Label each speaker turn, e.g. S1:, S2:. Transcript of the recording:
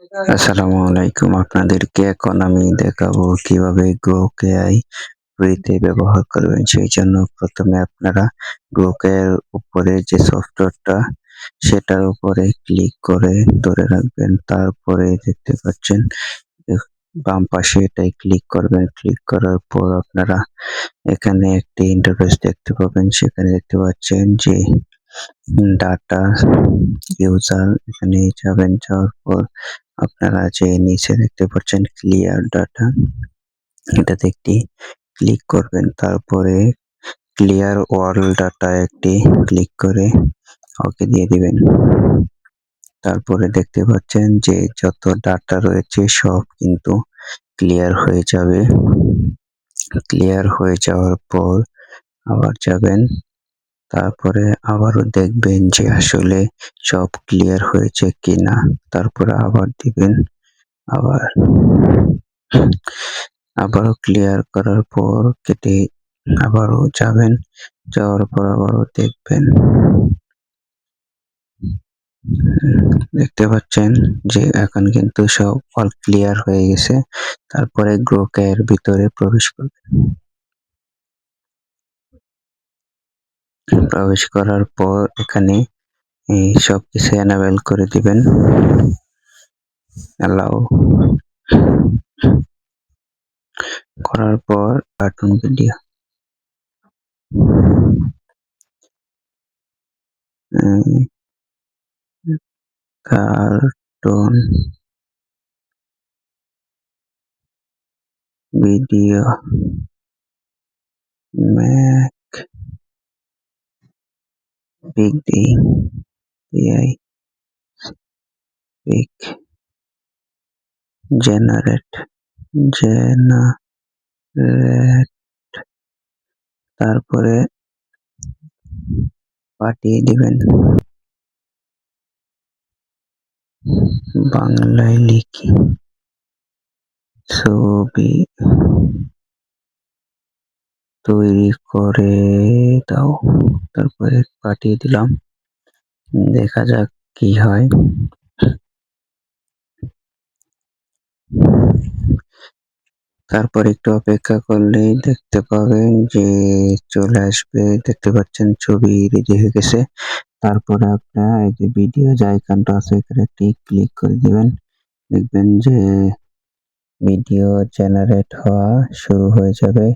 S1: আসসালামু আলাইকুম। আপনাদেরকে এখন আমি দেখাবো কিভাবে Grok AI ফ্রিতে ব্যবহার করবেন। সেই জন্য প্রথমে আপনারা Grok AI এর উপরে যে সফটওয়্যারটা সেটার উপরে ক্লিক করে ধরে রাখবেন। তারপরে দেখতে পাচ্ছেন বাম পাশে এটায় ক্লিক করবেন। ক্লিক করার পর আপনারা এখানে একটি ইন্টারফেস দেখতে পাবেন। সেখানে দেখতে পাচ্ছেন যে ডাটা ইউজার, এখানে যাবেন। যাওয়ার পর আপনারা যে নিচে দেখতে পাচ্ছেন ক্লিয়ার ডাটা, এটাতে একটি ক্লিক করবেন। তারপরে ক্লিয়ার অল ডাটা একটি ক্লিক করে ওকে দিয়ে দিবেন। তারপরে দেখতে পাচ্ছেন যে যত ডাটা রয়েছে সব কিন্তু ক্লিয়ার হয়ে যাবে। ক্লিয়ার হয়ে যাওয়ার পর আবার যাবেন। তারপরে আবারও দেখবেন যে আসলে সব ক্লিয়ার হয়েছে কিনা। তারপরে আবার দিবেন। আবারও ক্লিয়ার করার পর কেটে আবারও যাবেন। যাওয়ার পর আবারও দেখবেন। দেখতে পাচ্ছেন যে এখন কিন্তু সব অল ক্লিয়ার হয়ে গেছে। তারপরে Grok AI এর ভিতরে প্রবেশ করবেন। প্রবেশ করার পর এখানে সবকিছু এনাবেল করে দিবেন। অ্যালাউ করার পর কার্টুন ভিডিও কার্টুন ভিডিও ম্যাক বিগ ডি এআই পিক জেনারেট তারপরে পাঠিয়ে দিবেন। বাংলায় লিখি ছবি তৈরি করে দাও। তারপরে পাঠিয়ে দিলাম। দেখা যাক কি হয়। তারপর একটু অপেক্ষা করলেই দেখতে পাবেন যে চলে আসবে। দেখতে পাচ্ছেন ছবি রেডি হয়ে গেছে। তারপরে আপনারা এই যে ভিডিও যে আইকনটা আছে এখানে একটি ক্লিক করে দিবেন। দেখবেন যে ভিডিও জেনারেট হওয়া শুরু হয়ে যাবে।